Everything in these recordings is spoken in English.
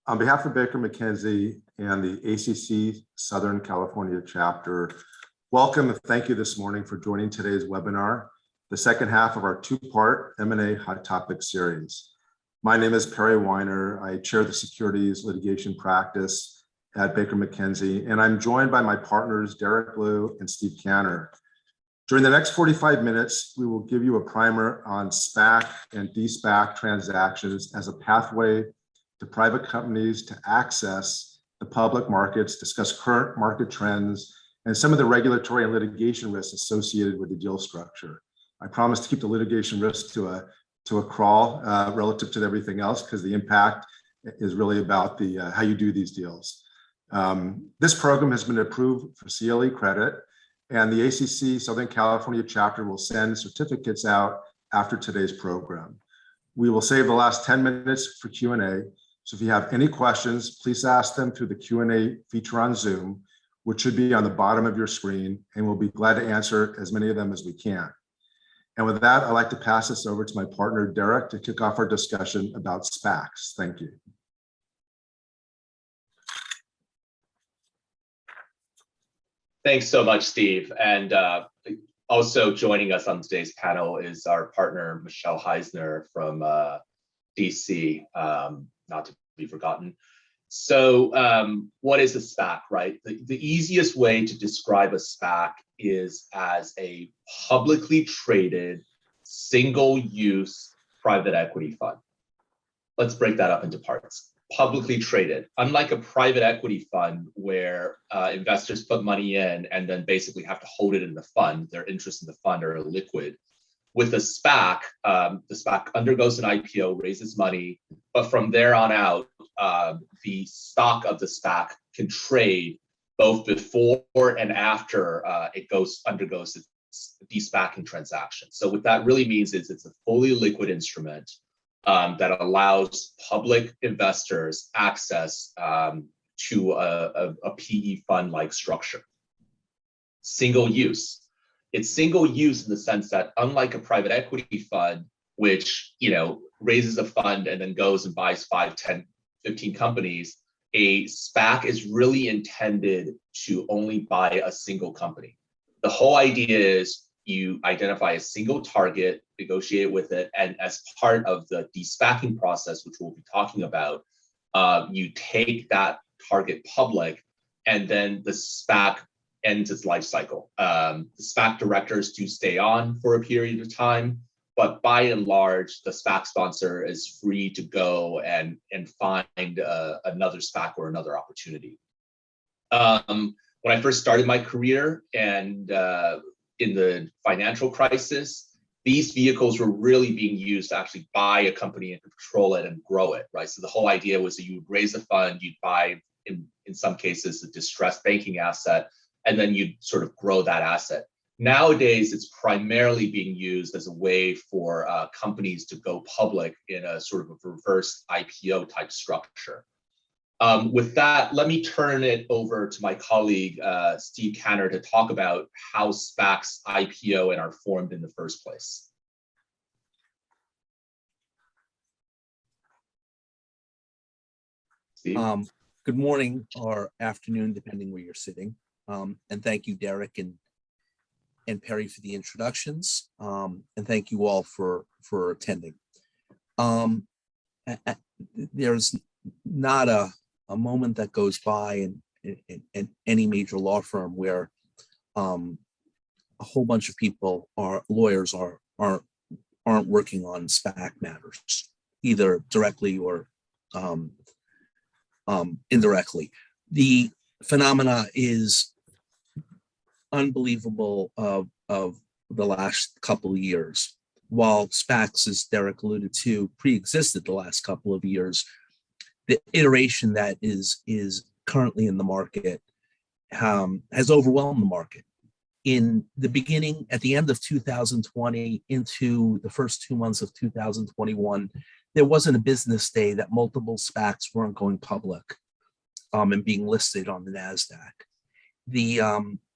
On behalf of Baker McKenzie and the ACC Southern California Chapter, welcome and thank you this morning for joining today's webinar, the second half of our two-part M&A Hot Topic series. My name is Perrie Weiner. I chair the securities litigation practice at Baker McKenzie, and I'm joined by my partners, Derek Liu and Steve Canner. During the next 45 minutes, we will give you a primer on SPAC and de-SPAC transactions as a pathway to private companies to access the public markets, discuss current market trends, and some of the regulatory and litigation risks associated with the deal structure. I promise to keep the litigation risk to a crawl relative to everything else, because the impact is really about the how you do these deals. This program has been approved for CLE credit, and the ACC Southern California Chapter will send certificates out after today's program. We will save the last 10 minutes for Q&A. So if you have any questions, please ask them through the Q&A feature on Zoom, which should be on the bottom of your screen, and we'll be glad to answer as many of them as we can. And with that, I'd like to pass this over to my partner, Derek, to kick off our discussion about SPACs. Thank you. Thanks so much, Steve. And also joining us on today's panel is our partner, Michelle Heisner from DC, not to be forgotten. So what is a SPAC, right? The easiest way to describe a SPAC is as a publicly traded, single-use private equity fund. Let's break that up into parts. Publicly traded, unlike a private equity fund where investors put money in and then basically have to hold it in the fund, their interests in the fund are liquid. With a SPAC, the SPAC undergoes an IPO, raises money, but from there on out, the stock of the SPAC can trade both before and after it undergoes its de-SPACing transaction. So what that really means is it's a fully liquid instrument that allows public investors access to a PE fund-like structure. Single use. It's single use in the sense that unlike a private equity fund, which raises a fund and then goes and buys 5, 10, 15 companies, a SPAC is really intended to only buy a single company. The whole idea is you identify a single target, negotiate with it, and as part of the de-SPACing process, which we'll be talking about, you take that target public, and then the SPAC ends its life cycle. The SPAC directors do stay on for a period of time, but by and large, the SPAC sponsor is free to go and find another SPAC or another opportunity. When I first started my career and in the financial crisis, these vehicles were really being used to actually buy a company and control it and grow it, right? So the whole idea was that you would raise a fund, you'd buy, in some cases, a distressed banking asset, and then you'd sort of grow that asset. Nowadays, it's primarily being used as a way for companies to go public in a sort of a reverse IPO type structure. With that, let me turn it over to my colleague, Steve Canner, to talk about how SPACs IPO and are formed in the first place. Steve? Good morning or afternoon, depending where you're sitting. And thank you, Derek and Perrie, for the introductions. And thank you all for attending. There's not a moment that goes by in any major law firm where a whole bunch of people lawyers aren't working on SPAC matters, either directly or indirectly. The phenomena is unbelievable of the last couple of years. While SPACs, as Derek alluded to, pre-existed the last couple of years, the iteration that is currently in the market has overwhelmed the market. In the beginning, at the end of 2020 into the first 2 months of 2021, there wasn't a business day that multiple SPACs weren't going public and being listed on the NASDAQ.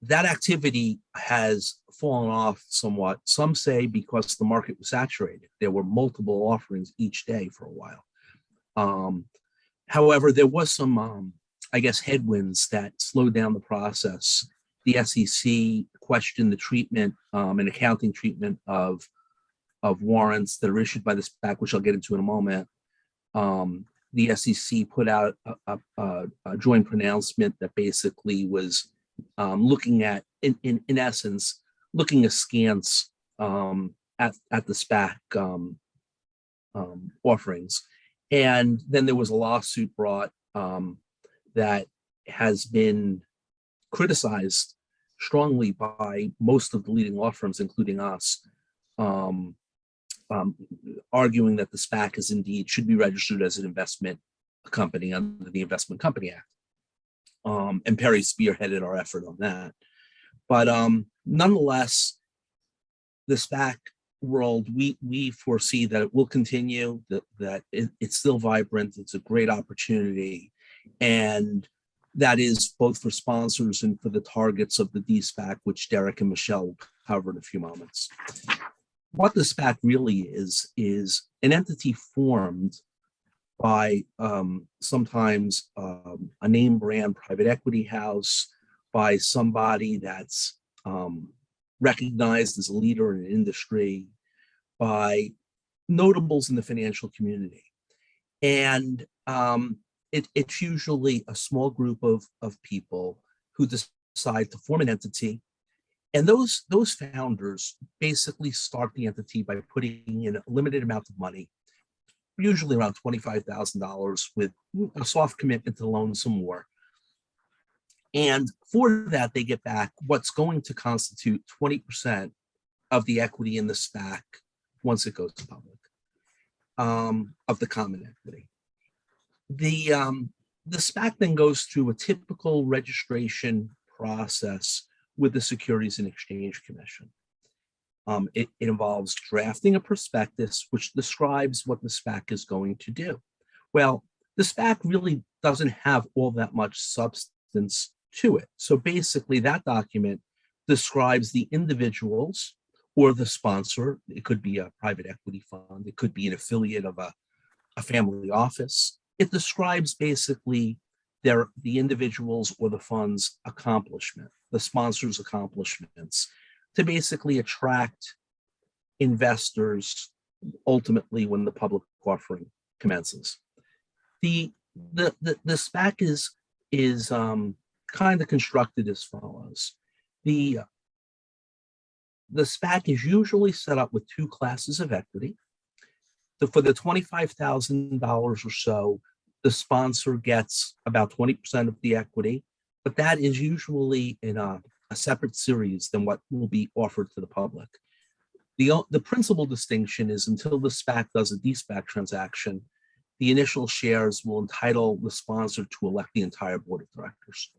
That activity has fallen off somewhat. Some say because the market was saturated. There were multiple offerings each day for a while. However, there was some, I guess, headwinds that slowed down the process. The SEC questioned the treatment and accounting treatment of warrants that are issued by the SPAC, which I'll get into in a moment. The SEC put out a joint pronouncement that basically was looking at, in essence, looking askance at the SPAC offerings. And then there was a lawsuit brought that has been criticized strongly by most of the leading law firms, including us, arguing that the SPAC is indeed should be registered as an investment company under the Investment Company Act. And Perrie spearheaded our effort on that. But nonetheless, the SPAC world, we foresee that it will continue, that it's still vibrant, it's a great opportunity, and that is both for sponsors and for the targets of the de-SPAC, which Derek and Michelle will cover in a few moments. What the SPAC really is an entity formed by sometimes a name brand private equity house, by somebody that's recognized as a leader in an industry, by notables in the financial community. And it's usually a small group of people who decide to form an entity. And those founders basically start the entity by putting in a limited amount of money, usually around $25,000, with a soft commitment to loan some more. And for that, they get back what's going to constitute 20% of the equity in the SPAC once it goes public, of the common equity. The SPAC then goes through a typical registration process with the Securities and Exchange Commission. It involves drafting a prospectus which describes what the SPAC is going to do. Well, the SPAC really doesn't have all that much substance to it. So basically that document describes the individuals or the sponsor. It could be a private equity fund. It could be an affiliate of a family office. It describes basically the individuals or the fund's accomplishment, the sponsor's accomplishments, to basically attract investors ultimately when the public offering commences. The SPAC is kind of constructed as follows. The SPAC is usually set up with two classes of equity. For the $25,000 or so, the sponsor gets about 20% of the equity, but that is usually in a separate series than what will be offered to the public. The principal distinction is until the SPAC does a de-SPAC transaction, the initial shares will entitle the sponsor to elect the entire board of directors.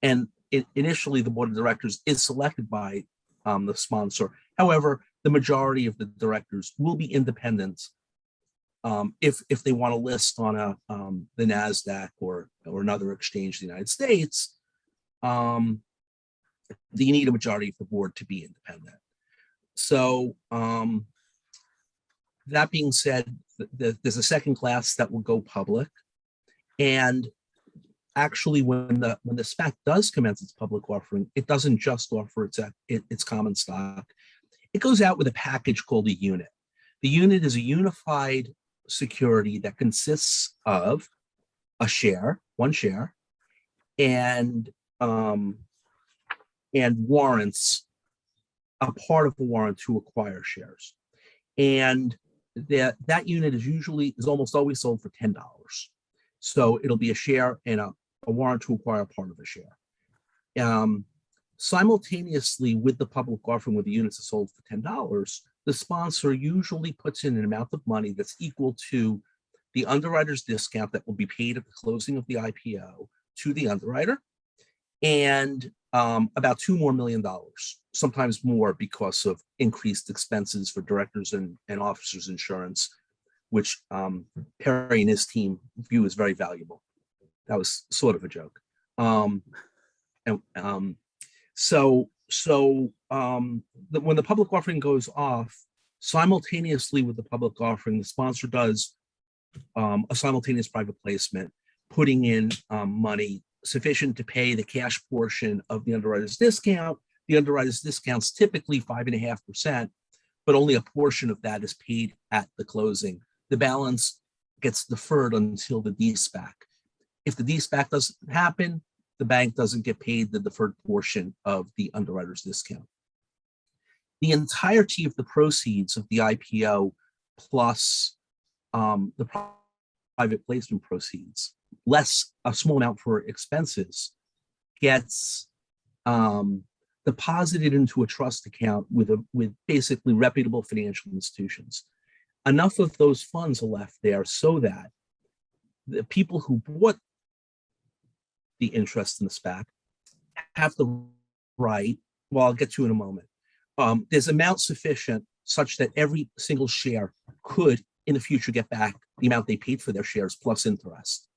And initially, the board of directors is selected by the sponsor. However, the majority of the directors will be independent if they want to list on the NASDAQ or another exchange in the United States. You need a majority of the board to be independent. So that being said, there's a second class that will go public. And actually, when the SPAC does commence its public offering, it doesn't just offer its common stock. It goes out with a package called a unit. The unit is a unified security that consists of a share, one share, and warrants, a part of the warrant to acquire shares. And that unit is almost always sold for $10. So it'll be a share and a warrant to acquire a part of a share. Simultaneously with the public offering, where the units are sold for $10, the sponsor usually puts in an amount of money that's equal to the underwriter's discount that will be paid at the closing of the IPO to the underwriter, and about $2 million more, sometimes more because of increased expenses for directors and officers insurance, which Perrie and his team view as very valuable. That was sort of a joke. When the public offering goes off, simultaneously with the public offering, the sponsor does a simultaneous private placement putting in money sufficient to pay the cash portion of the underwriter's discount. The underwriter's discount's typically 5.5%, but only a portion of that is paid at the closing. The balance gets deferred until the de-SPAC. If the de-SPAC doesn't happen, the bank doesn't get paid the deferred portion of the underwriter's discount. The entirety of the proceeds of the IPO plus the private placement proceeds, less a small amount for expenses, gets deposited into a trust account with basically reputable financial institutions. Enough of those funds are left there so that the people who bought the interest in the SPAC have the right, well, I'll get to in a moment. There's amount sufficient such that every single share could in the future get back the amount they paid for their shares plus interest.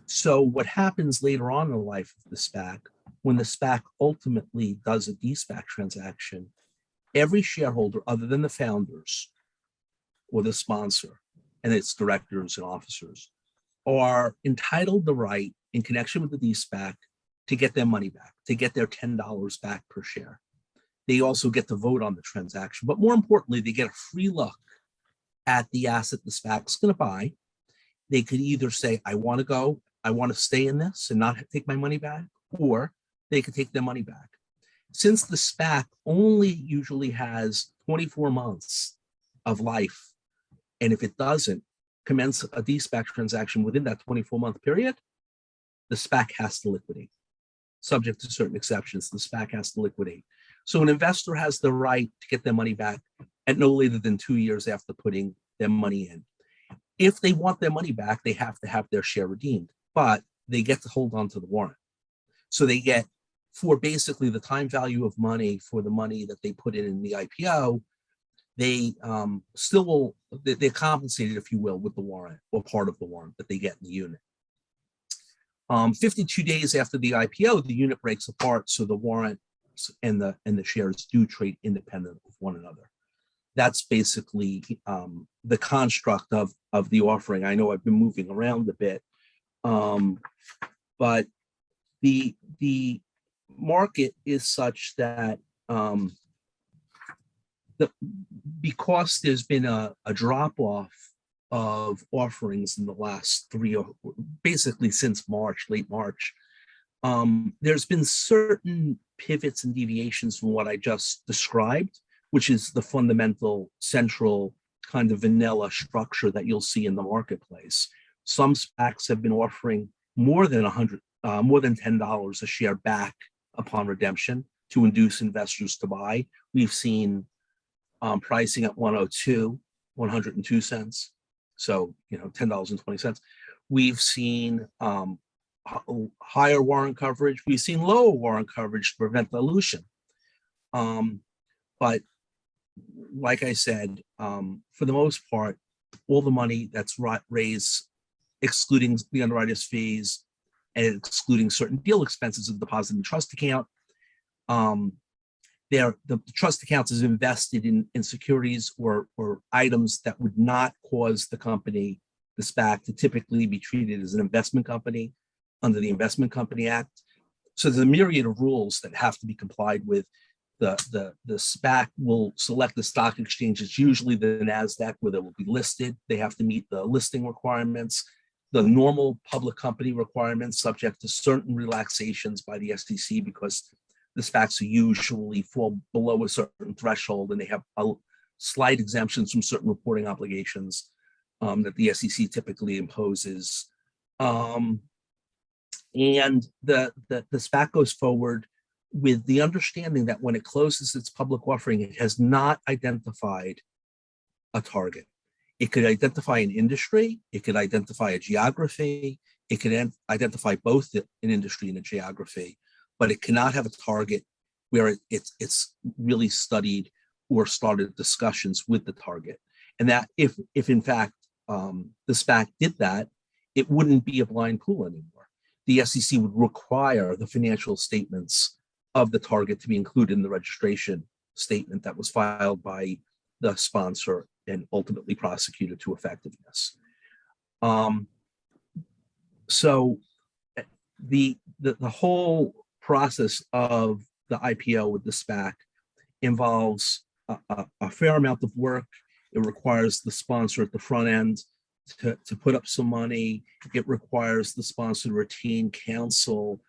So what happens later on in the life of the SPAC, when the SPAC ultimately does a de-SPAC transaction, every shareholder other than the founders or the sponsor and its directors and officers are entitled the right in connection with the de-SPAC to get their money back, to get their $10 back per share. They also get to vote on the transaction, but more importantly, they get a free look at the asset the SPAC is going to buy. They could either say, I want to go, I want to stay in this and not take my money back, or they could take their money back. Since the SPAC only usually has 24 months of life, and if it doesn't commence a de-SPAC transaction within that 24-month period, the SPAC has to liquidate. Subject to certain exceptions, the SPAC has to liquidate. So an investor has the right to get their money back at no later than 2 years after putting their money in. If they want their money back, they have to have their share redeemed, but they get to hold on to the warrant. So they get, for basically the time value of money for the money that they put in the IPO, they still will, they're compensated, if you will, with the warrant or part of the warrant that they get in the unit. 52 days after the IPO, the unit breaks apart, so the warrant and the shares do trade independent of one another. That's basically the construct of the offering. I know I've been moving around a bit, but the market is such that because there's been a drop off of offerings in the last basically since March, late March, there's been certain pivots and deviations from what I just described, which is the fundamental central kind of vanilla structure that you'll see in the marketplace. Some SPACs have been offering more than $10 a share back upon redemption to induce investors to buy. We've seen pricing at 102 cents. So, $10.20. We've seen higher warrant coverage. We've seen lower warrant coverage to prevent dilution. But like I said, for the most part, all the money that's raised, excluding the underwriter's fees and excluding certain deal expenses, is deposited in the trust account. The trust accounts is invested in securities or items that would not cause the company, the SPAC, to typically be treated as an investment company under the Investment Company Act. So there's a myriad of rules that have to be complied with. The SPAC will select the stock exchange. It's usually the NASDAQ where they will be listed. They have to meet the listing requirements, the normal public company requirements, subject to certain relaxations by the SEC, because the SPACs usually fall below a certain threshold and they have slight exemptions from certain reporting obligations that the SEC typically imposes. And the SPAC goes forward with the understanding that when it closes its public offering, it has not identified a target. It could identify an industry, it could identify a geography, it could identify both an industry and a geography, but it cannot have a target where it's really studied or started discussions with the target. And that if in fact the SPAC did that, it wouldn't be a blind pool anymore. The SEC would require the financial statements of the target to be included in the registration statement that was filed by the sponsor and ultimately prosecuted to effectiveness. Um, so the whole process of the IPO with the SPAC involves a fair amount of work. It requires the sponsor at the front end to put up some money. It requires the sponsor to retain counsel,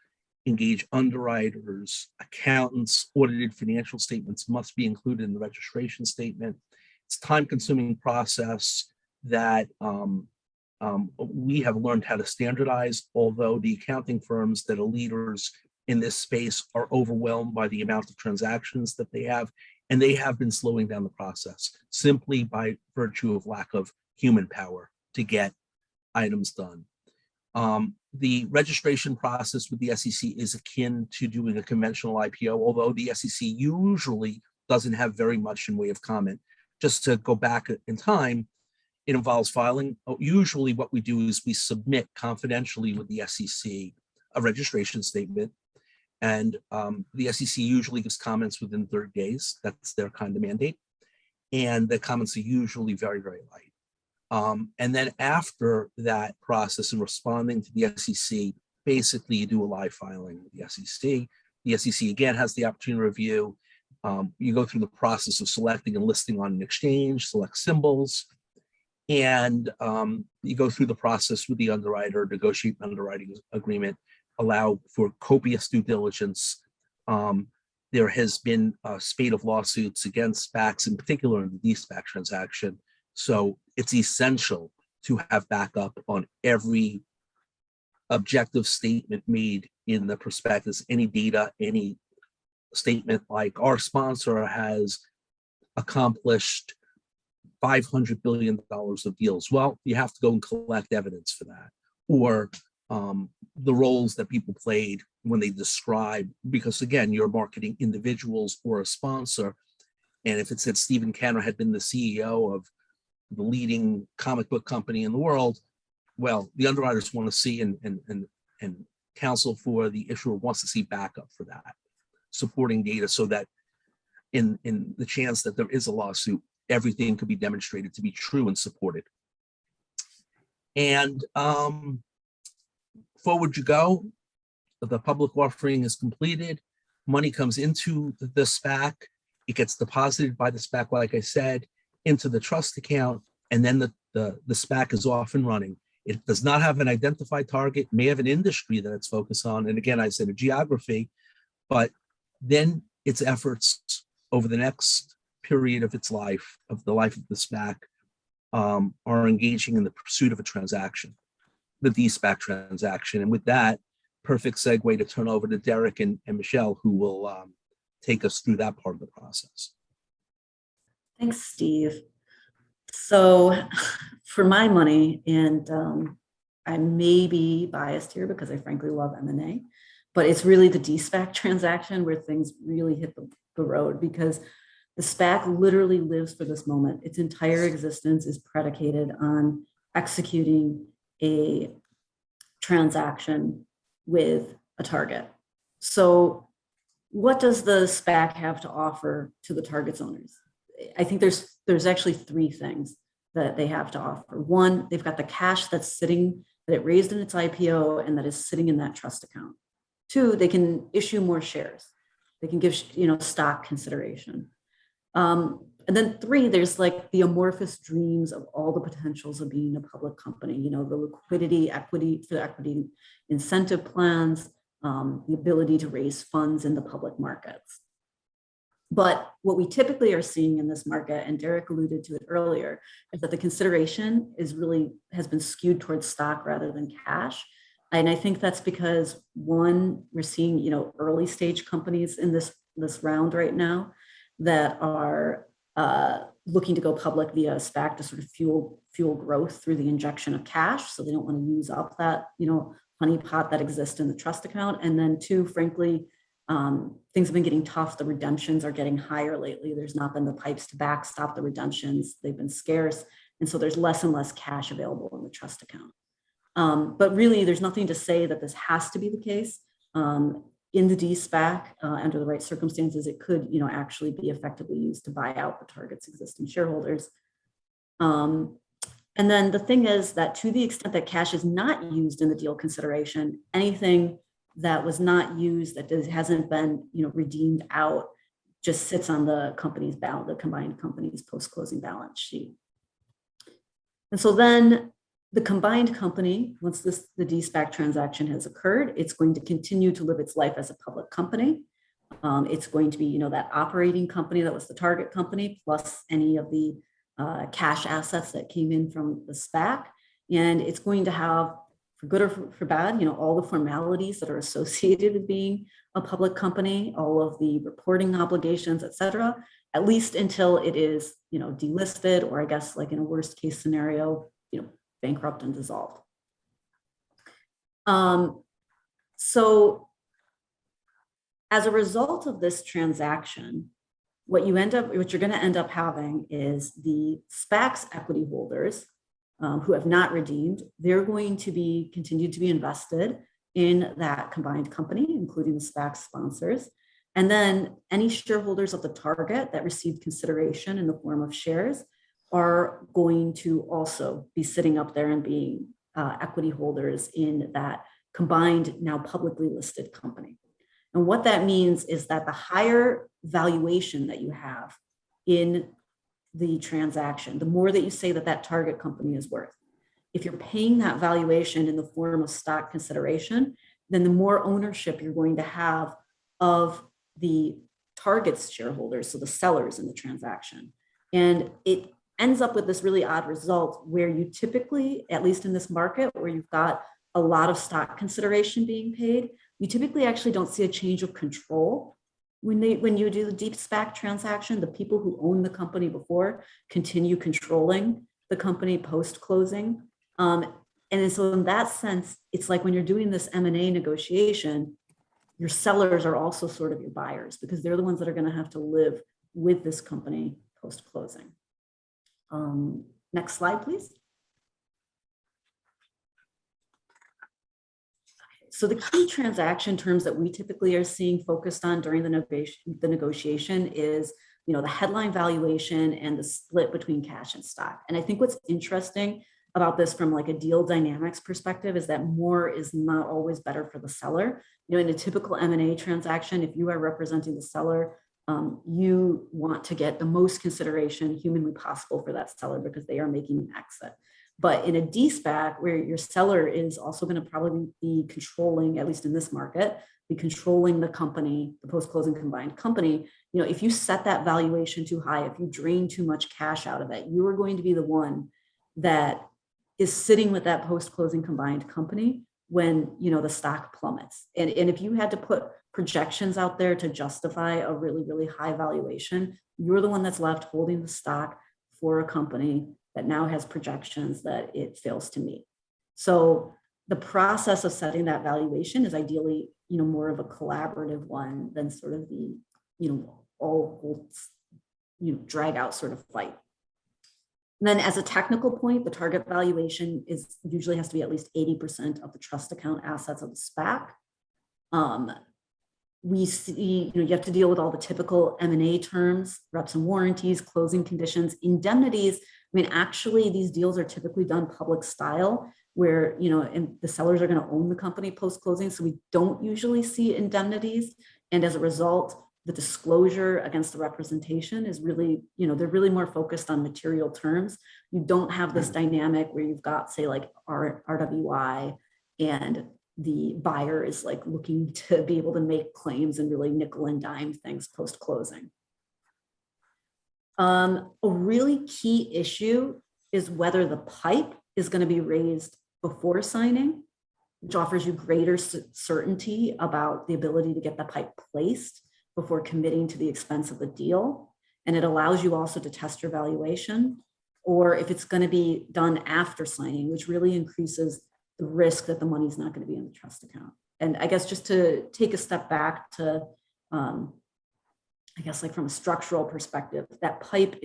engage underwriters, accountants. Audited financial statements must be included in the registration statement. It's a time-consuming process that we have learned how to standardize, although the accounting firms that are leaders in this space are overwhelmed by the amount of transactions that they have, and they have been slowing down the process simply by virtue of lack of human power to get items done. The registration process with the SEC is akin to doing a conventional IPO, although the SEC usually doesn't have very much in way of comment. Just to go back in time, it involves filing. Usually what we do is we submit confidentially with the SEC a registration statement, and the SEC usually gives comments within 30 days. That's their kind of mandate. And the comments are usually very, very light. And then after that process and responding to the SEC, basically you do a live filing with the SEC. The SEC again has the opportunity to review. You go through the process of selecting and listing on an exchange, select symbols, and you go through the process with the underwriter, negotiate an underwriting agreement, allow for copious due diligence. There has been a spate of lawsuits against SPACs, in particular in the de-SPAC transaction. So it's essential to have backup on every objective statement made in the prospectus, any data, any statement like our sponsor has accomplished $500 billion of deals. Well, you have to go and collect evidence for that. Or the roles that people played when they describe, because again, you're marketing individuals or a sponsor. And if it said Stephen Canner had been the CEO of the leading comic book company in the world, well, the underwriters want to see and counsel for the issuer wants to see backup for that, supporting data so that in the chance that there is a lawsuit, everything could be demonstrated to be true and supported. And forward you go, the public offering is completed, money comes into the SPAC, it gets deposited by the SPAC, like I said, into the trust account, and then the SPAC is off and running. It does not have an identified target, may have an industry that it's focused on, and again, I said a geography, but then its efforts over the next period of its life, of the life of the SPAC, are engaging in the pursuit of a transaction, the de-SPAC transaction. And with that, perfect segue to turn over to Derek and Michelle, who will take us through that part of the process. Thanks, Steve. So for my money, and I may be biased here because I frankly love M&A, but it's really the de-SPAC transaction where things really hit the road, because the SPAC literally lives for this moment. Its entire existence is predicated on executing a transaction with a target. So what does the SPAC have to offer to the target's owners? I think there's actually three things that they have to offer. One, they've got the cash that's sitting, that it raised in its IPO and that is sitting in that trust account. Two, they can issue more shares. They can give, stock consideration. And then three, there's like the amorphous dreams of all the potentials of being a public company, the liquidity, equity for the equity incentive plans, the ability to raise funds in the public markets. But what we typically are seeing in this market, and Derek alluded to it earlier, is that the consideration has been skewed towards stock rather than cash. And I think that's because, one, we're seeing, early stage companies in this round right now that are looking to go public via SPAC to sort of fuel growth through the injection of cash. So they don't want to use up that, honey pot that exists in the trust account. And then two, frankly, things have been getting tough. The redemptions are getting higher lately. There's not been the pipes to backstop the redemptions. They've been scarce. And so there's less and less cash available in the trust account. But really, there's nothing to say that this has to be the case. In the de-SPAC, under the right circumstances, it could, actually be effectively used to buy out the target's existing shareholders. And then the thing is that to the extent that cash is not used in the deal consideration, anything that was not used, that hasn't been, redeemed out, just sits on the company's balance, the combined company's post-closing balance sheet. And so then the combined company, once the de-SPAC transaction has occurred, it's going to continue to live its life as a public company. It's going to be, that operating company that was the target company, plus any of the cash assets that came in from the SPAC. And it's going to have, for good or for bad, all the formalities that are associated with being a public company, all of the reporting obligations, et cetera, at least until it is, delisted, or I guess like in a worst case scenario, bankrupt and dissolved. So as a result of this transaction, what you're going to end up having is the SPAC's equity holders who have not redeemed. They're going to continue to be invested in that combined company, including the SPAC sponsors. And then any shareholders of the target that received consideration in the form of shares are going to also be sitting up there and being equity holders in that combined, now publicly listed company. And what that means is that the higher valuation that you have in the transaction, the more that you say that target company is worth. If you're paying that valuation in the form of stock consideration, then the more ownership you're going to have of the target's shareholders, so the sellers in the transaction. And it ends up with this really odd result where you typically, at least in this market where you've got a lot of stock consideration being paid, you typically actually don't see a change of control. When you do the de-SPAC transaction, the people who own the company before continue controlling the company post-closing. And so in that sense, it's like when you're doing this M&A negotiation, your sellers are also sort of your buyers, because they're the ones that are going to have to live with this company post-closing. Next slide, please. So the key transaction terms that we typically are seeing focused on during the negotiation is, the headline valuation and the split between cash and stock. And I think what's interesting about this from like a deal dynamics perspective is that more is not always better for the seller. In a typical M&A transaction, if you are representing the seller, you want to get the most consideration humanly possible for that seller because they are making an exit. But in a de-SPAC, where your seller is also going to probably be controlling, at least in this market, be controlling the company, the post-closing combined company, if you set that valuation too high, if you drain too much cash out of it, you are going to be the one that is sitting with that post-closing combined company when, the stock plummets. And if you had to put projections out there to justify a really, really high valuation, you're the one that's left holding the stock for a company that now has projections that it fails to meet. So the process of setting that valuation is ideally, more of a collaborative one than sort of the, all drag out sort of fight. And then as a technical point, the target valuation usually has to be at least 80% of the trust account assets of the SPAC. We see, you have to deal with all the typical M&A terms, reps and warranties, closing conditions, indemnities. Actually, these deals are typically done public style where, and the sellers are going to own the company post-closing. So we don't usually see indemnities. And as a result, the disclosure against the representation is really, they're really more focused on material terms. You don't have this dynamic where you've got, say, like RWI and the buyer is like looking to be able to make claims and really nickel and dime things post-closing. A really key issue is whether the PIPE is going to be raised before signing, which offers you greater certainty about the ability to get the PIPE placed before committing to the expense of the deal. And it allows you also to test your valuation, or if it's going to be done after signing, which really increases the risk that the money's not going to be in the trust account. And I guess just to take a step back to, I guess like from a structural perspective, that PIPE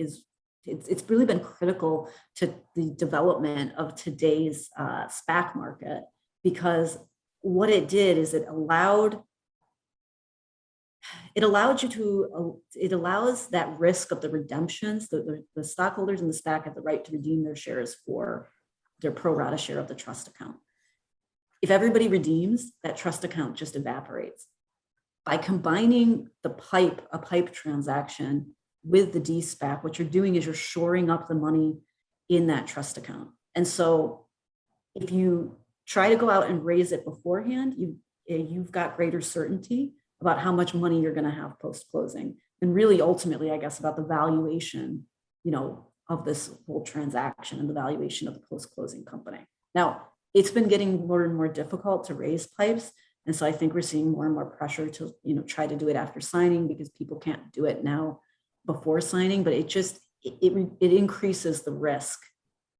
it's really been critical to the development of today's SPAC market, because what it did is it allowed it allows you to, it allows that risk of the redemptions, the stockholders in the SPAC have the right to redeem their shares for their pro rata share of the trust account. If everybody redeems, that trust account just evaporates. By combining a pipe transaction with the de-SPAC, what you're doing is you're shoring up the money in that trust account. And so if you try to go out and raise it beforehand, you've got greater certainty about how much money you're going to have post-closing. And really, ultimately, I guess, about the valuation, of this whole transaction and the valuation of the post-closing company. Now, it's been getting more and more difficult to raise pipes. And so I think we're seeing more and more pressure to, try to do it after signing because people can't do it now before signing, but it increases the risk,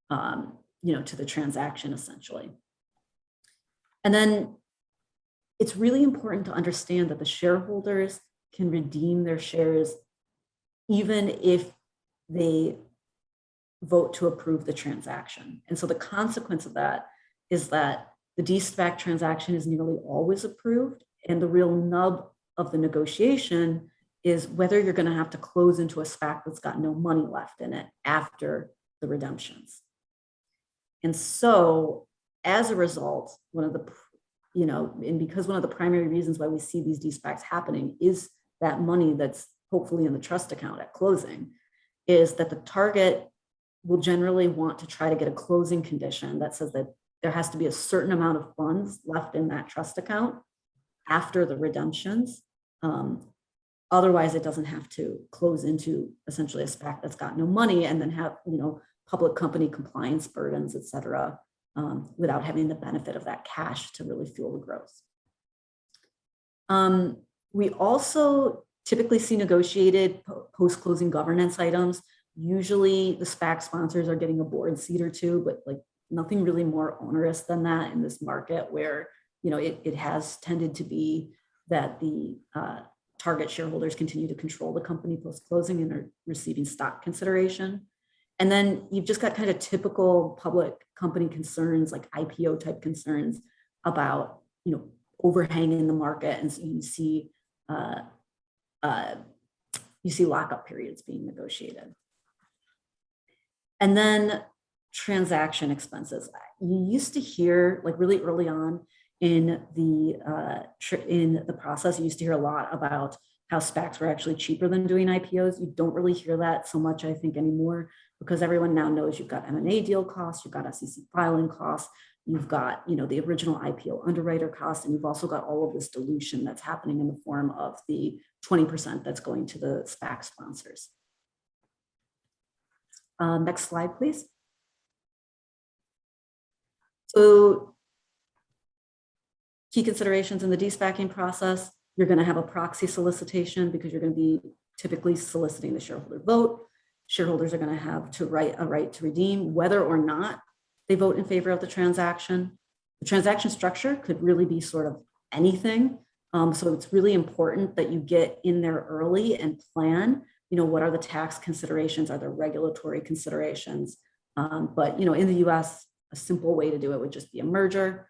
to the transaction essentially. And then it's really important to understand that the shareholders can redeem their shares even if they vote to approve the transaction. And so the consequence of that is that the de-SPAC transaction is nearly always approved. And the real nub of the negotiation is whether you're going to have to close into a SPAC that's got no money left in it after the redemptions. And so as a result, because one of the primary reasons why we see these de-SPACs happening is that money that's hopefully in the trust account at closing, is that the target will generally want to try to get a closing condition that says that there has to be a certain amount of funds left in that trust account after the redemptions. Otherwise, it doesn't have to close into essentially a SPAC that's got no money and then have, public company compliance burdens, et cetera, without having the benefit of that cash to really fuel the growth. We also typically see negotiated post-closing governance items. Usually the SPAC sponsors are getting a board seat or two, but nothing really more onerous than that in this market where, it has tended to be that the target shareholders continue to control the company post-closing and are receiving stock consideration. And then you've just got kind of typical public company concerns like IPO type concerns about, overhang in the market. And so you see lockup periods being negotiated. And then transaction expenses. You used to hear, really early on in the process, you used to hear a lot about how SPACs were actually cheaper than doing IPOs. You don't really hear that so much, I think, anymore, because everyone now knows you've got M&A deal costs, you've got SEC filing costs, you've got, the original IPO underwriter cost, and you've also got all of this dilution that's happening in the form of the 20% that's going to the SPAC sponsors. Next slide, please. So key considerations in the de-SPACing process, you're going to have a proxy solicitation because you're going to be typically soliciting the shareholder vote. Shareholders are going to have a right to redeem whether or not they vote in favor of the transaction. The transaction structure could really be sort of anything. So it's really important that you get in there early and plan, what are the tax considerations? Are there regulatory considerations? But, in the US, a simple way to do it would just be a merger.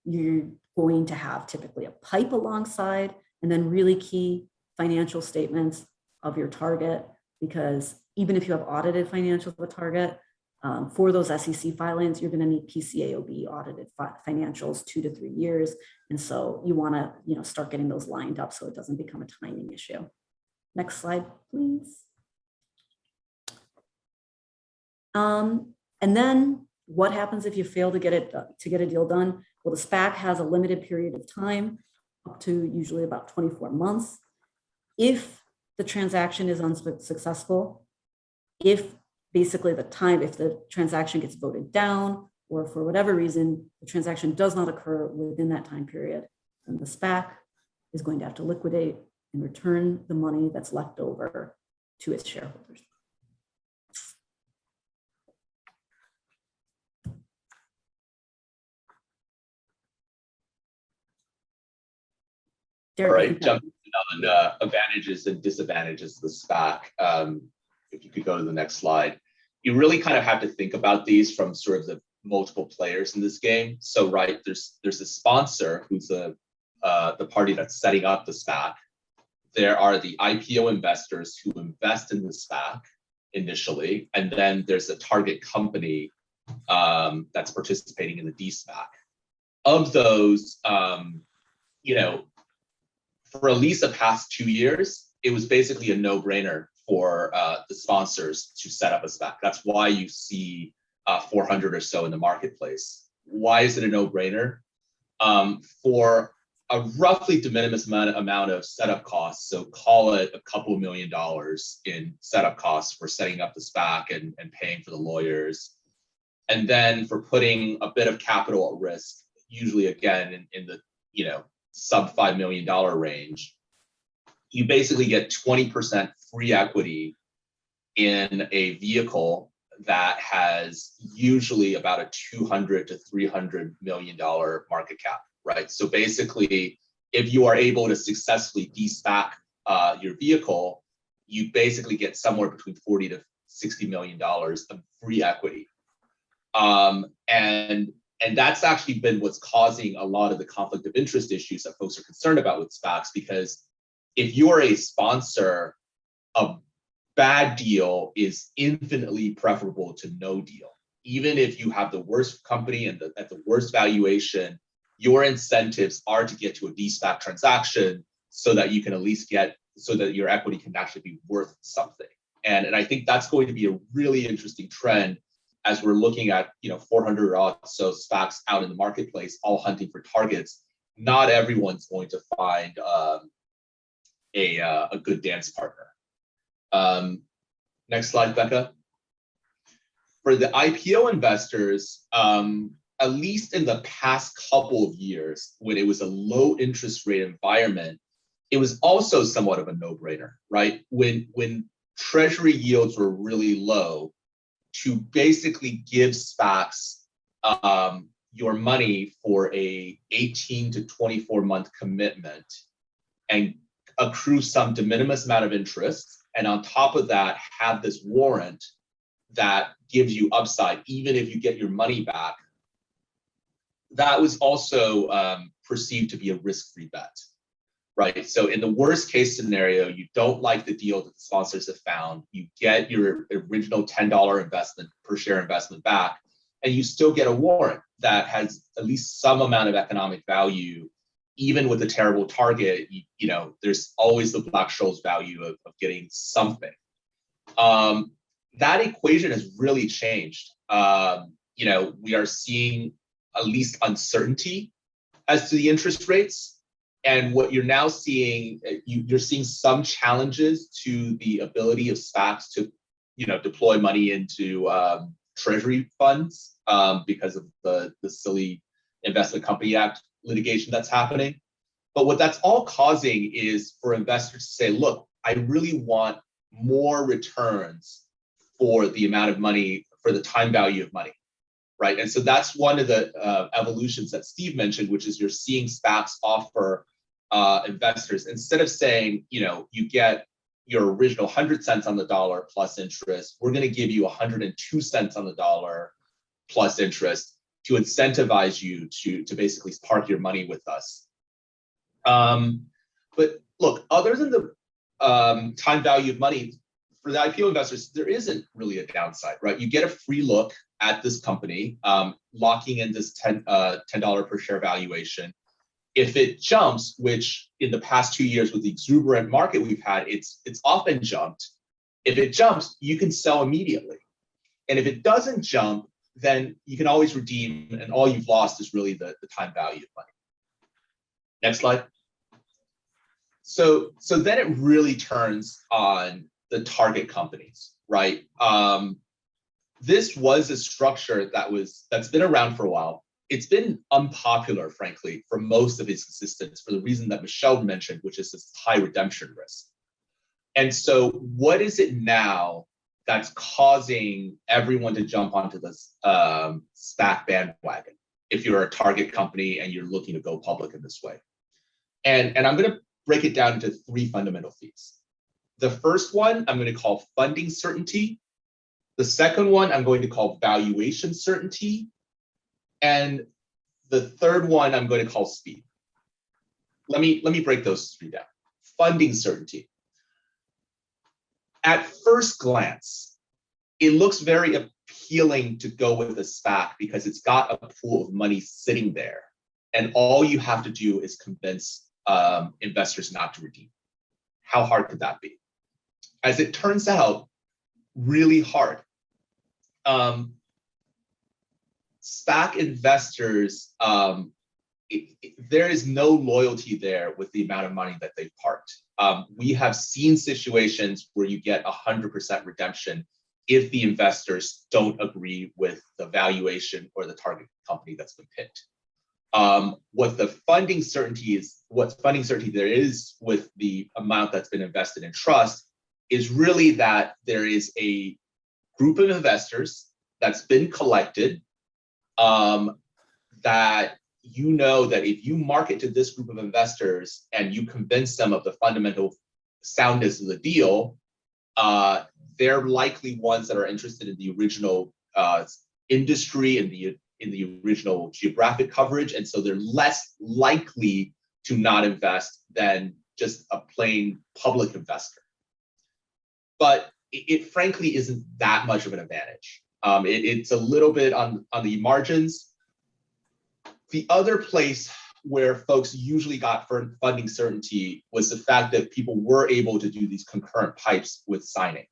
You're going to have typically a pipe alongside, and then really key financial statements of your target, because even if you have audited financials of a target, for those SEC filings, you're going to need PCAOB audited financials 2 to 3 years. And so you want to, start getting those lined up so it doesn't become a timing issue. Next slide, please. And then what happens if you fail to get a deal done? Well, the SPAC has a limited period of time, up to usually about 24 months. If the transaction is unsuccessful, if the transaction gets voted down, or for whatever reason, the transaction does not occur within that time period, then the SPAC is going to have to liquidate and return the money that's left over to its shareholders. All right, jumping on advantages and disadvantages of the SPAC. If you could go to the next slide. You really kind of have to think about these from sort of the multiple players in this game. So, right, there's a sponsor who's the party that's setting up the SPAC. there are the IPO investors who invest in the SPAC initially, and then there's a target company that's participating in the de-SPAC. Of those, you know, for at least the past 2 years, it was basically a no-brainer for the sponsors to set up a SPAC. That's why you see 400 or so in the marketplace. Why is it a no-brainer? For a roughly de minimis amount of setup costs, so call it a couple $1 million in setup costs for setting up the SPAC and paying for the lawyers. And then for putting a bit of capital at risk, usually again in the, you know, sub $5 million range, you basically get 20% free equity in a vehicle that has usually about a $200 to $300 million market cap, right? So basically, if you are able to successfully de-SPAC your vehicle, you basically get somewhere between $40 to $60 million of free equity. And that's actually been what's causing a lot of the conflict of interest issues that folks are concerned about with SPACs, because if you're a sponsor, a bad deal is infinitely preferable to no deal. Even if you have the worst company and at the worst valuation, your incentives are to get to a de-SPAC transaction so that you can at least get, so that your equity can actually be worth something. And I think that's going to be a really interesting trend as we're looking at, you know, 400 or so SPACs out in the marketplace, all hunting for targets. Not everyone's going to find a good dance partner. Next slide, Becca. For the IPO investors, at least in the past couple of years, when it was a low interest rate environment, it was also somewhat of a no-brainer, right? When treasury yields were really low, to basically give SPACs your money for a 18 to 24 month commitment and accrue some de minimis amount of interest, and on top of that, have this warrant that gives you upside, even if you get your money back, that was also perceived to be a risk-free bet, right? So in the worst case scenario, you don't like the deal that the sponsors have found, you get your original $10 investment per share investment back, and you still get a warrant that has at least some amount of economic value. Even with a terrible target, you know, there's always the Black-Scholes value of getting something. That equation has really changed. You know, we are seeing at least uncertainty as to the interest rates. And what you're now seeing, you're seeing some challenges to the ability of SPACs to, you know, deploy money into treasury funds because of the silly Investment Company Act litigation that's happening. But what that's all causing is for investors to say, look, I really want more returns for the amount of money, for the time value of money, right? And so that's one of the evolutions that Steve mentioned, which is you're seeing SPACs offer investors, instead of saying, you know, you get your original 100 cents on the dollar plus interest, we're going to give you 102 cents on the dollar plus interest to incentivize you to basically park your money with us. But look, other than the time value of money, for the IPO investors, there isn't really a downside, right? You get a free look at this company, locking in this $10 per share valuation. If it jumps, which in the past 2 years with the exuberant market we've had, it's often jumped. If it jumps, you can sell immediately. And if it doesn't jump, then you can always redeem, and all you've lost is really the time value of money. Next slide. So then it really turns on the target companies, right? This was a structure that's been around for a while. It's been unpopular, frankly, for most of its existence for the reason that Michelle mentioned, which is this high redemption risk. And so what is it now that's causing everyone to jump onto this SPAC bandwagon if you're a target company and you're looking to go public in this way? And I'm going to break it down into 3 fundamental themes. The first one I'm going to call funding certainty. The second one I'm going to call valuation certainty. And the third one I'm going to call speed. Let me break those 3 down. funding certainty. At first glance, it looks very appealing to go with a SPAC because it's got a pool of money sitting there, and all you have to do is convince investors not to redeem. How hard could that be? As it turns out, really hard. SPAC investors, there is no loyalty there with the amount of money that they've parked. We have seen situations where you get 100% redemption if the investors don't agree with the valuation or the target company that's been picked. What funding certainty there is with the amount that's been invested in trust is really that there is a group of investors that's been collected, that you know that if you market to this group of investors and you convince them of the fundamental soundness of the deal, they're likely ones that are interested in the original industry and in the original geographic coverage, and so they're less likely to not invest than just a plain public investor. But it frankly isn't that much of an advantage. It's a little bit on the margins. The other place where folks usually got funding certainty was the fact that people were able to do these concurrent pipes with signing.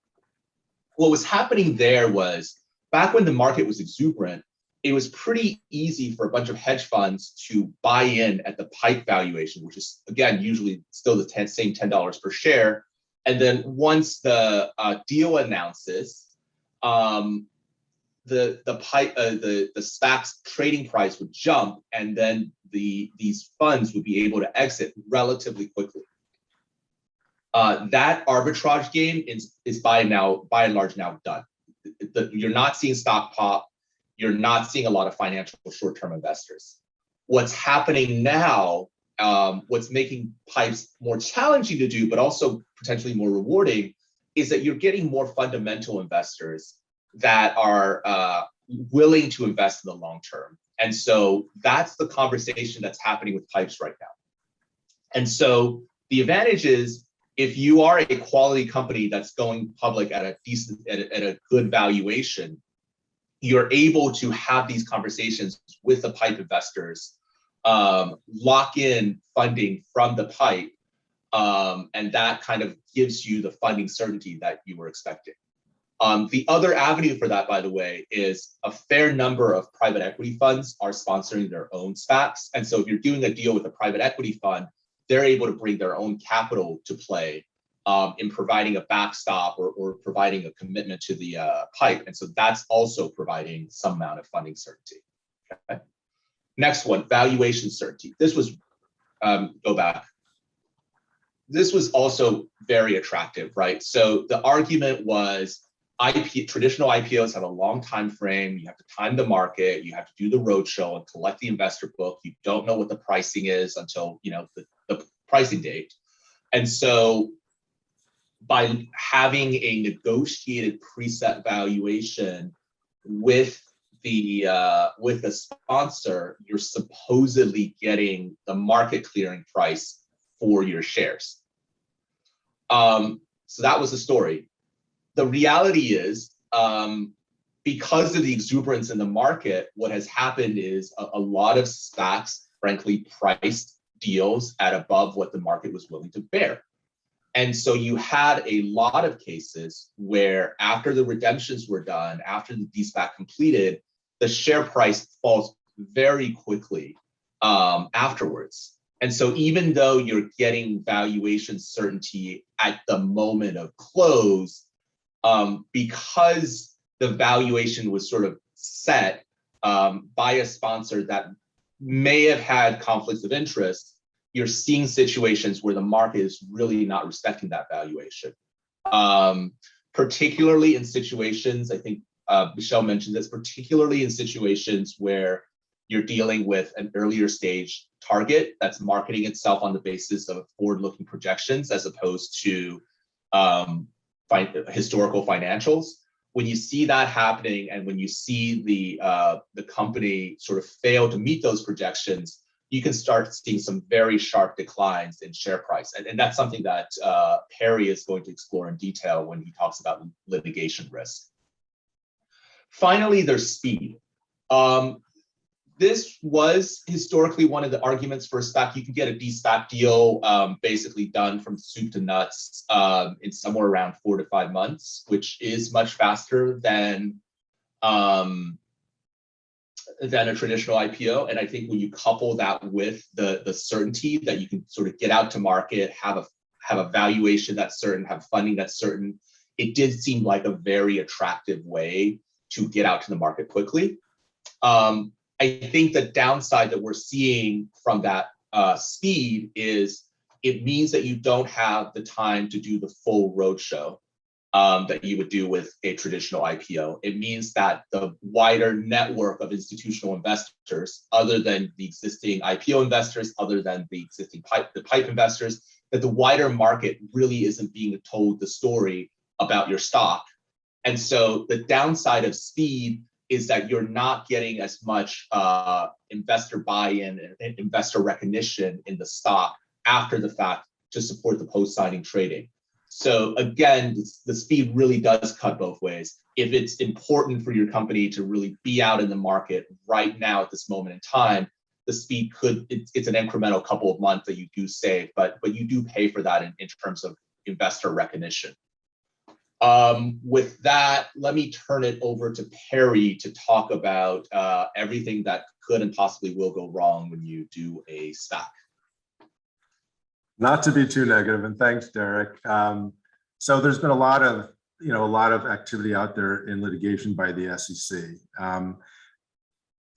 What was happening there was, back when the market was exuberant, it was pretty easy for a bunch of hedge funds to buy in at the pipe valuation, which is, again, usually still the same $10 per share. And then once the deal announces, the SPAC's trading price would jump, and then these funds would be able to exit relatively quickly. That arbitrage game is by and large now done. You're not seeing stock pop. You're not seeing a lot of financial short-term investors. What's happening now, what's making pipes more challenging to do, but also potentially more rewarding, is that you're getting more fundamental investors that are willing to invest in the long term. And so that's the conversation that's happening with pipes right now. And so the advantage is, if you are a quality company that's going public at a good valuation, you're able to have these conversations with the pipe investors, lock in funding from the pipe, and that kind of gives you the funding certainty that you were expecting. The other avenue for that, by the way, is a fair number of private equity funds are sponsoring their own SPACs. And so if you're doing a deal with a private equity fund, they're able to bring their own capital to play in providing a backstop or providing a commitment to the pipe. And so that's also providing some amount of funding certainty. Okay. Next one, valuation certainty. This was, go back. This was also very attractive, right? So the argument was, traditional IPOs have a long time frame. You have to time the market. You have to do the roadshow and collect the investor book. You don't know what the pricing is until the pricing date. And so by having a negotiated preset valuation with the sponsor, you're supposedly getting the market clearing price for your shares. So that was the story. The reality is, because of the exuberance in the market, what has happened is a lot of SPACs, frankly, priced deals at above what the market was willing to bear. And so you had a lot of cases where, after the redemptions were done, after the de-SPAC completed, the share price falls very quickly afterwards. And so even though you're getting valuation certainty at the moment of close, because the valuation was sort of set by a sponsor that may have had conflicts of interest, you're seeing situations where the market is really not respecting that valuation. Particularly in situations, I think Michelle mentioned this, particularly in situations where you're dealing with an earlier stage target that's marketing itself on the basis of forward-looking projections as opposed to historical financials. When you see that happening, and when you see the company sort of fail to meet those projections, you can start seeing some very sharp declines in share price. And that's something that Perrie is going to explore in detail when he talks about litigation risk. Finally, there's speed. This was historically one of the arguments for a SPAC. You can get a de-SPAC deal basically done from soup to nuts in somewhere around 4 to 5 months, which is much faster than a traditional IPO. And I think when you couple that with the certainty that you can sort of get out to market, have a valuation that's certain, have funding that's certain, it did seem like a very attractive way to get out to the market quickly. I think the downside that we're seeing from that speed is it means that you don't have the time to do the full roadshow that you would do with a traditional IPO. It means that the wider network of institutional investors, other than the existing IPO investors, other than the existing PIPE investors, that the wider market really isn't being told the story about your stock. And so the downside of speed is that you're not getting as much investor buy-in and investor recognition in the stock after the fact to support the post-signing trading. So again, the speed really does cut both ways. If it's important for your company to really be out in the market right now at this moment in time, the speed it's an incremental couple of months that you do save, but you do pay for that in terms of investor recognition. With that, let me turn it over to Perrie to talk about everything that could and possibly will go wrong when you do a SPAC. Not to be too negative, and thanks, Derek. So there's been a lot of activity out there in litigation by the SEC.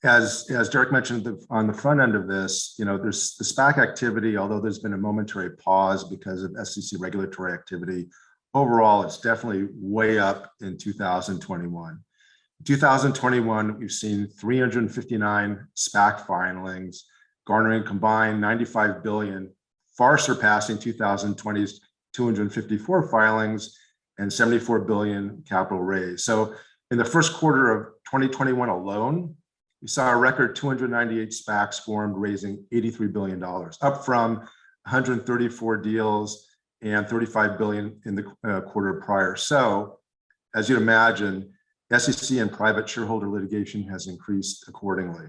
As Derek mentioned on the front end of this, there's the SPAC activity, although there's been a momentary pause because of SEC regulatory activity. Overall, it's definitely way up in 2021. In 2021, we've seen 359 SPAC filings, garnering combined $95 billion, far surpassing 2020's 254 filings and $74 billion capital raised. So in the first quarter of 2021 alone, we saw a record 298 SPACs formed, raising $83 billion, up from 134 deals and $35 billion in the quarter prior. So, as you'd imagine, SEC and private shareholder litigation has increased accordingly.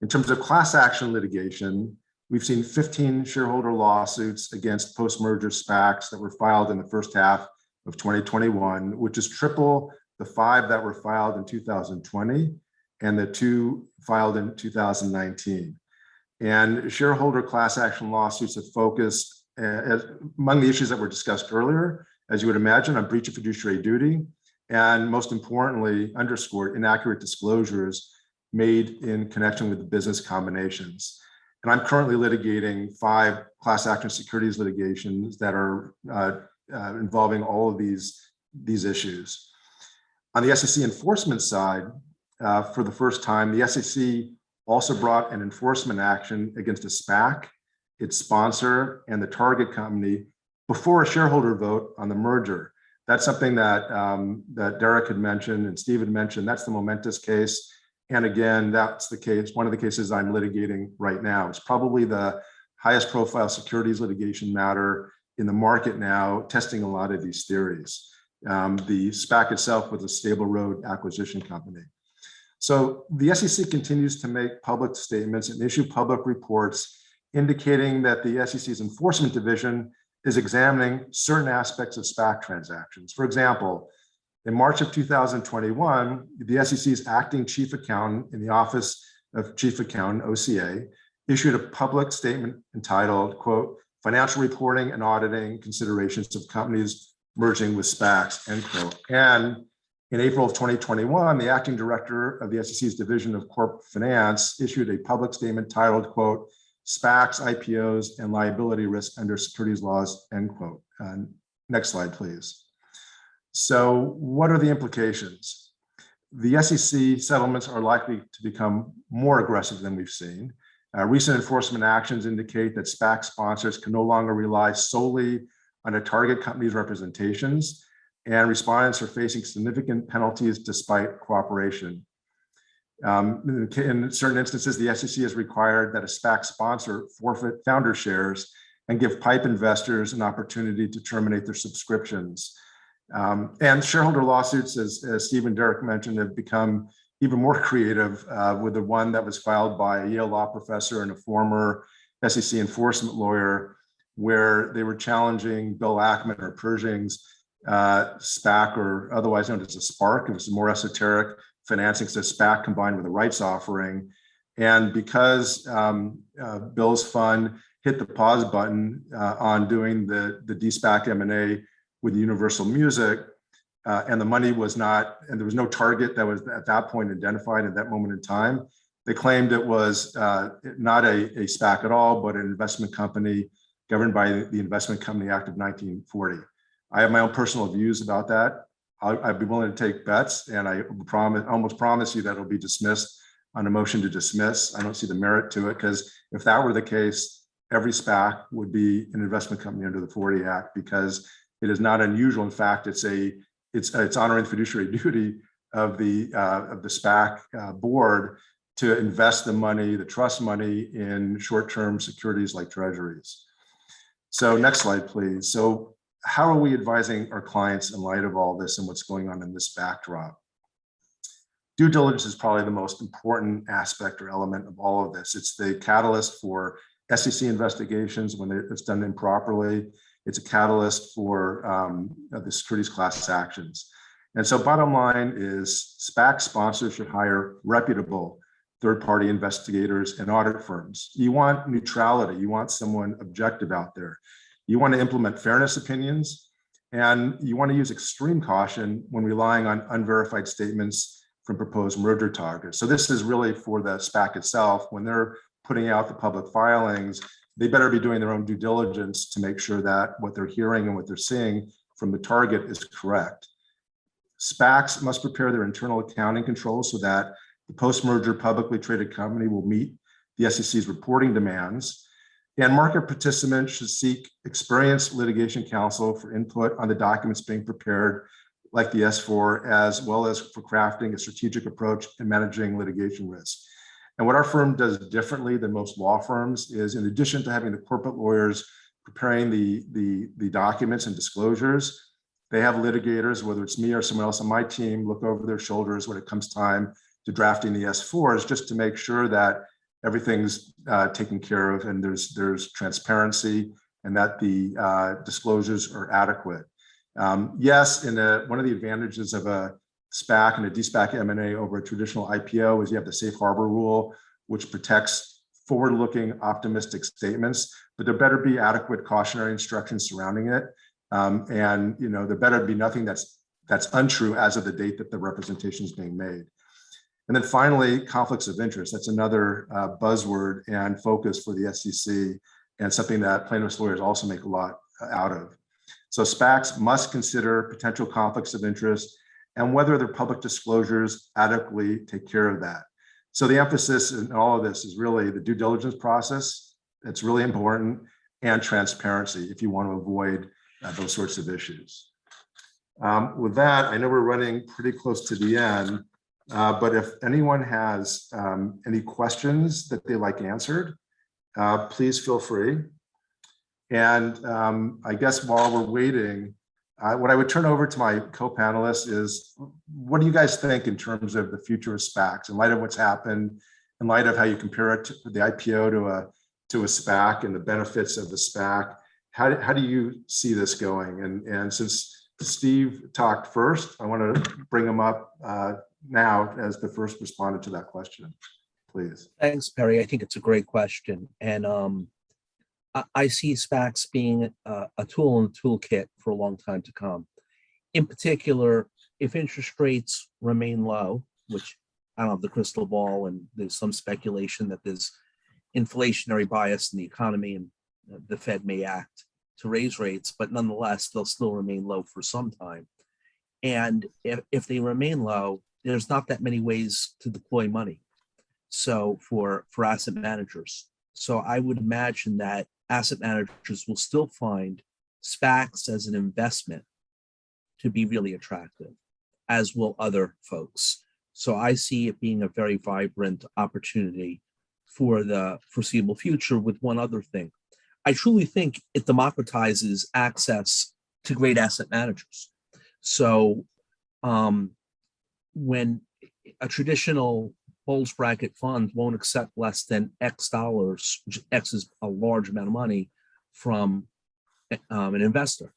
In terms of class action litigation, we've seen 15 shareholder lawsuits against post-merger SPACs that were filed in the first half of 2021, which is triple the 5 that were filed in 2020 and the 2 filed in 2019. And shareholder class action lawsuits have focused among the issues that were discussed earlier, as you would imagine, on breach of fiduciary duty, and most importantly, underscored inaccurate disclosures made in connection with the business combinations. And I'm currently litigating 5 class action securities litigations that are involving all of these issues. On the SEC enforcement side, for the first time, the SEC also brought an enforcement action against a SPAC, its sponsor, and the target company before a shareholder vote on the merger. That's something that that Derek had mentioned and Steve had mentioned. That's the momentous case. And again, that's the case, one of the cases I'm litigating right now. It's probably the highest profile securities litigation matter in the market now, testing a lot of these theories. The SPAC itself was a Stable Road acquisition company. So the SEC continues to make public statements and issue public reports indicating that the SEC's enforcement division is examining certain aspects of SPAC transactions. For example, in March of 2021, the SEC's acting chief accountant in the Office of Chief Accountant, OCA, issued a public statement entitled, quote, "Financial Reporting and Auditing Considerations of Companies Merging with SPACs," end quote. And in April of 2021, the acting director of the SEC's Division of Corp Finance issued a public statement titled, quote, "SPACs, IPOs, and liability risk under securities laws," end quote. Next slide, please. So what are the implications? The SEC settlements are likely to become more aggressive than we've seen. Recent enforcement actions indicate that SPAC sponsors can no longer rely solely on a target company's representations, and respondents are facing significant penalties despite cooperation. In certain instances, the SEC has required that a SPAC sponsor forfeit founder shares and give PIPE investors an opportunity to terminate their subscriptions. And shareholder lawsuits, as Steve and Derek mentioned, have become even more creative with the one that was filed by a Yale law professor and a former SEC enforcement lawyer, where they were challenging Bill Ackman or Pershing's SPAC, or otherwise known as a SPARC. It was more esoteric financing, so SPAC combined with a rights offering. And because Bill's fund hit the pause button on doing the de-SPAC M&A with Universal Music, and the money was not, and there was no target that was at that point identified at that moment in time, they claimed it was not a SPAC at all, but an investment company governed by the Investment Company Act of 1940. I have my own personal views about that. I'd be willing to take bets, and I almost promise you that it'll be dismissed on a motion to dismiss. I don't see the merit to it, because if that were the case, every SPAC would be an investment company under the 40 Act, because it is not unusual. In fact, it's honoring the fiduciary duty of the SPAC board to invest the money, the trust money, in short-term securities like treasuries. So next slide, please. So how are we advising our clients in light of all this and what's going on in this backdrop? Due diligence is probably the most important aspect or element of all of this. It's the catalyst for SEC investigations when it's done improperly. It's a catalyst for the securities class actions. And so bottom line is SPAC sponsors should hire reputable third-party investigators and audit firms. You want neutrality. You want someone objective out there. You want to implement fairness opinions, and you want to use extreme caution when relying on unverified statements from proposed merger targets. So this is really for the SPAC itself. When they're putting out the public filings, they better be doing their own due diligence to make sure that what they're hearing and what they're seeing from the target is correct. SPACs must prepare their internal accounting controls so that the post-merger publicly traded company will meet the SEC's reporting demands. And market participants should seek experienced litigation counsel for input on the documents being prepared, like the S4, as well as for crafting a strategic approach in managing litigation risk. And what our firm does differently than most law firms is, in addition to having the corporate lawyers preparing the documents and disclosures, they have litigators, whether it's me or someone else on my team, look over their shoulders when it comes time to drafting the S4s, just to make sure that everything's taken care of and there's transparency and that the disclosures are adequate. Yes, one of the advantages of a SPAC and a de-SPAC M&A over a traditional IPO is you have the safe harbor rule, which protects forward-looking optimistic statements, but there better be adequate cautionary instructions surrounding it. And there better be nothing that's untrue as of the date that the representation is being made. And then finally, conflicts of interest. That's another buzzword and focus for the SEC, and something that plaintiffs' lawyers also make a lot out of. So SPACs must consider potential conflicts of interest and whether their public disclosures adequately take care of that. So the emphasis in all of this is really the due diligence process. It's really important, and transparency if you want to avoid those sorts of issues. With that, I know we're running pretty close to the end. But if anyone has any questions that they like answered, please feel free. And I guess while we're waiting, what I would turn over to my co-panelists is, what do you guys think in terms of the future of SPACs, in light of what's happened, in light of how you compare it to the IPO to a SPAC and the benefits of the SPAC? How do you see this going? And since Steve talked first, I want to bring him up now as the first respondent to that question, please. Thanks, Perrie. I think it's a great question. And I see SPACs being a tool in the toolkit for a long time to come. In particular, if interest rates remain low, which I don't have the crystal ball, and there's some speculation that there's inflationary bias in the economy and the Fed may act to raise rates, but nonetheless, they'll still remain low for some time. And if they remain low, there's not that many ways to deploy money. So for asset managers. So I would imagine that asset managers will still find SPACs as an investment to be really attractive, as will other folks. So I see it being a very vibrant opportunity for the foreseeable future. With one other thing, I truly think it democratizes access to great asset managers. So when a traditional bulge bracket fund won't accept less than X dollars, which X is a large amount of money, from an investor.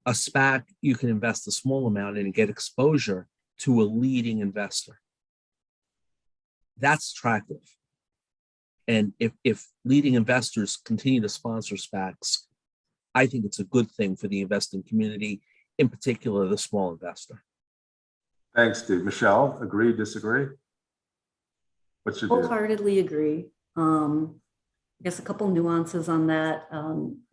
A SPAC, you can invest a small amount in and get exposure to a leading investor. That's attractive. And if leading investors continue to sponsor SPACs, I think it's a good thing for the investing community, in particular, the small investor. Thanks, Steve. Michelle, agree, disagree? What's your view? Wholeheartedly agree. I guess a couple nuances on that.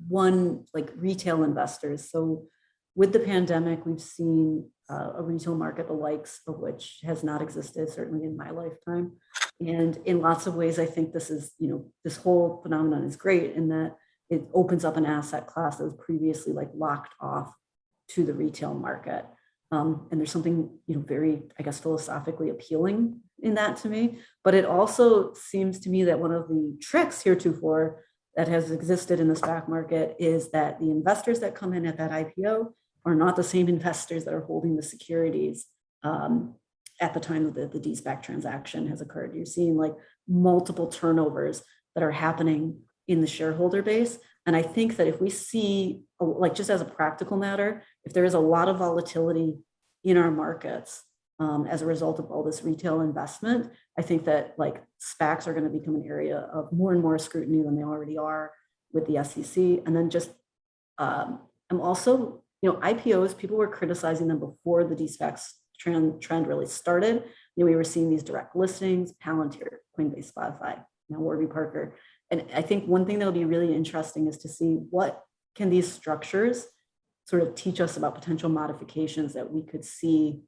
One, like retail investors. So with the pandemic, we've seen a retail market, the likes of which has not existed, certainly in my lifetime. And in lots of ways, I think this is, this whole phenomenon is great in that it opens up an asset class that was previously like locked off to the retail market. And there's something, very, I guess, philosophically appealing in that to me. But it also seems to me that one of the tricks heretofore that has existed in the SPAC market is that the investors that come in at that IPO are not the same investors that are holding the securities at the time of the de-SPAC transaction has occurred. You're seeing like multiple turnovers that are happening in the shareholder base. And I think that if we see, like just as a practical matter, if there is a lot of volatility in our markets as a result of all this retail investment, I think that like SPACs are going to become an area of more and more scrutiny than they already are with the SEC. And then just, I'm also, IPOs, people were criticizing them before the de-SPAC trend really started. We were seeing these direct listings, Palantir, Coinbase, Spotify, now Warby Parker. And I think one thing that will be really interesting is to see what can these structures sort of teach us about potential modifications that we could see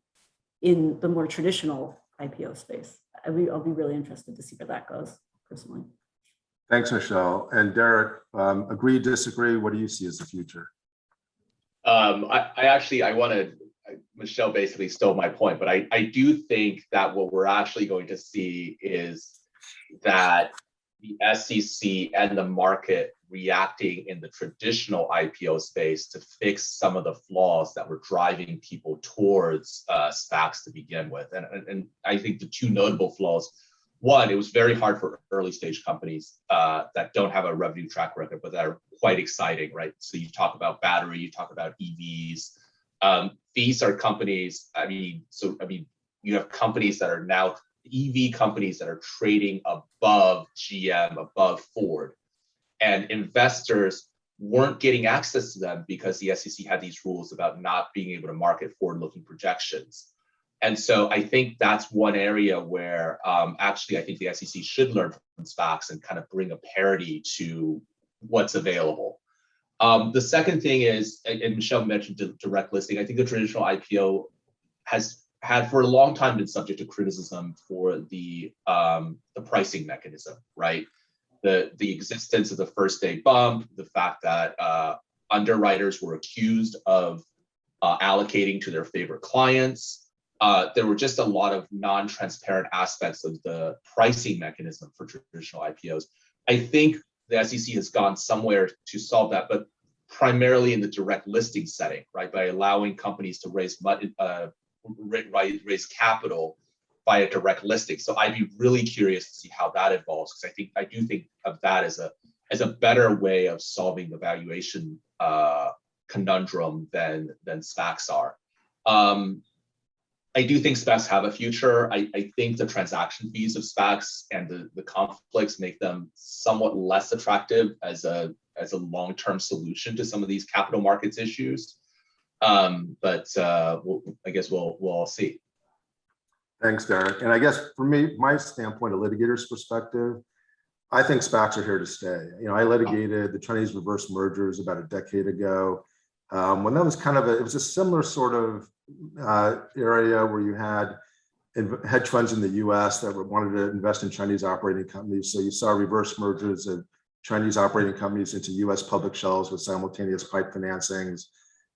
in the more traditional IPO space. I'll be really interested to see where that goes personally. Thanks, Michelle. And Derek, agree, disagree? What do you see as the future? Michelle basically stole my point, but I do think that what we're actually going to see is that the SEC and the market reacting in the traditional IPO space to fix some of the flaws that were driving people towards SPACs to begin with. And I think the two notable flaws, one, it was very hard for early stage companies that don't have a revenue track record, but that are quite exciting, right? So you talk about battery, you talk about EVs. These are companies, you have companies that are now EV companies that are trading above GM, above Ford, and investors weren't getting access to them because the SEC had these rules about not being able to market forward-looking projections. And so I think that's one area where actually I think the SEC should learn from SPACs and kind of bring a parity to what's available. The second thing is, and Michelle mentioned direct listing, I think the traditional IPO has had for a long time been subject to criticism for the pricing mechanism, right? The existence of the first day bump, the fact that underwriters were accused of allocating to their favorite clients. There were just a lot of non-transparent aspects of the pricing mechanism for traditional IPOs. I think the SEC has gone somewhere to solve that, but primarily in the direct listing setting, right? By allowing companies to raise capital via direct listing. So I'd be really curious to see how that evolves, because I do think of that as a better way of solving the valuation conundrum than SPACs are. I do think SPACs have a future. I think the transaction fees of SPACs and the conflicts make them somewhat less attractive as a long-term solution to some of these capital markets issues. But I guess we'll all see. Thanks, Derek. And I guess for me, my standpoint, a litigator's perspective, I think SPACs are here to stay. I litigated the Chinese reverse mergers about a decade ago. When that was it was a similar sort of area where you had hedge funds in the US that wanted to invest in Chinese operating companies. So you saw reverse mergers of Chinese operating companies into US public shelves with simultaneous pipe financings.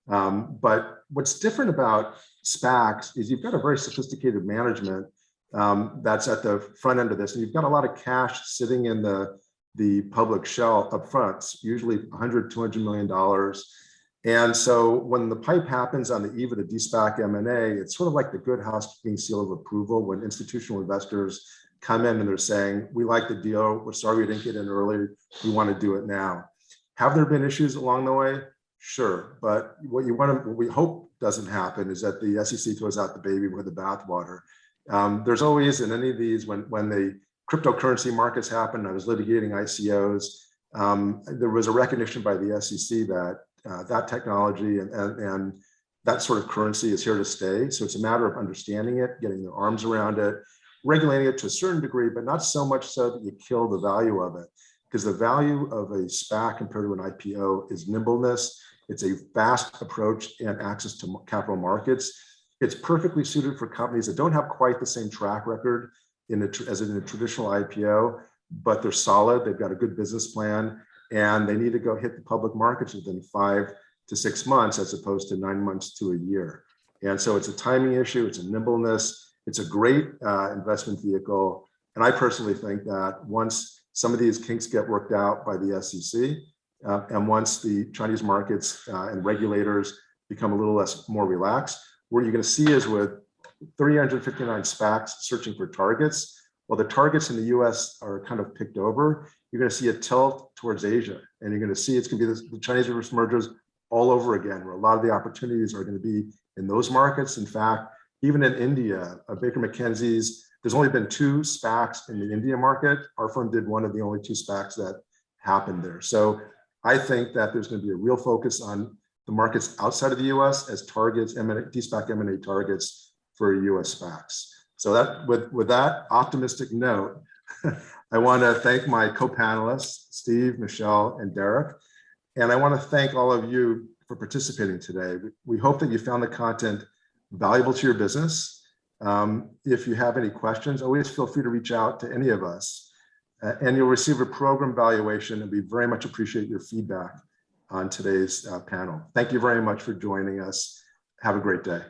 But what's different about SPACs is you've got a very sophisticated management That's at the front end of this. And you've got a lot of cash sitting in the public shell up front, usually $100, $200 million. And so when the pipe happens on the eve of the de-SPAC M&A, it's sort of like the good housekeeping seal of approval when institutional investors come in and they're saying, we like the deal, we're sorry we didn't get in earlier, we want to do it now. Have there been issues along the way? Sure, but what we hope doesn't happen is that the SEC throws out the baby with the bathwater. There's always, in any of these, when the cryptocurrency markets happen, I was litigating ICOs, there was a recognition by the SEC that that technology and that sort of currency is here to stay. So it's a matter of understanding it, getting their arms around it, regulating it to a certain degree, but not so much so that you kill the value of it. Because the value of a SPAC compared to an IPO is nimbleness. It's a fast approach and access to capital markets. It's perfectly suited for companies that don't have quite the same track record as in a traditional IPO, but they're solid, they've got a good business plan, and they need to go hit the public markets within 5 to 6 months as opposed to 9 months to a year. And so it's a timing issue, it's a nimbleness, it's a great investment vehicle. And I personally think that once some of these kinks get worked out by the SEC, and once the Chinese markets and regulators become a little more relaxed, what you're going to see is with 359 SPACs searching for targets, well, the targets in the US are kind of picked over, you're going to see a tilt towards Asia. And you're going to see it's going to be the Chinese reverse mergers all over again, where a lot of the opportunities are going to be in those markets. In fact, even in India, Baker McKenzie's, there's only been 2 SPACs in the India market. Our firm did one of the only 2 SPACs that happened there. So I think that there's going to be a real focus on the markets outside of the US as targets, de-SPAC M&A targets for US SPACs. So that with that optimistic note, I want to thank my co-panelists, Steve, Michelle, and Derek. And I want to thank all of you for participating today. We hope that you found the content valuable to your business. If you have any questions, always feel free to reach out to any of us. And you'll receive a program valuation, and we very much appreciate your feedback on today's panel. Thank you very much for joining us. Have a great day.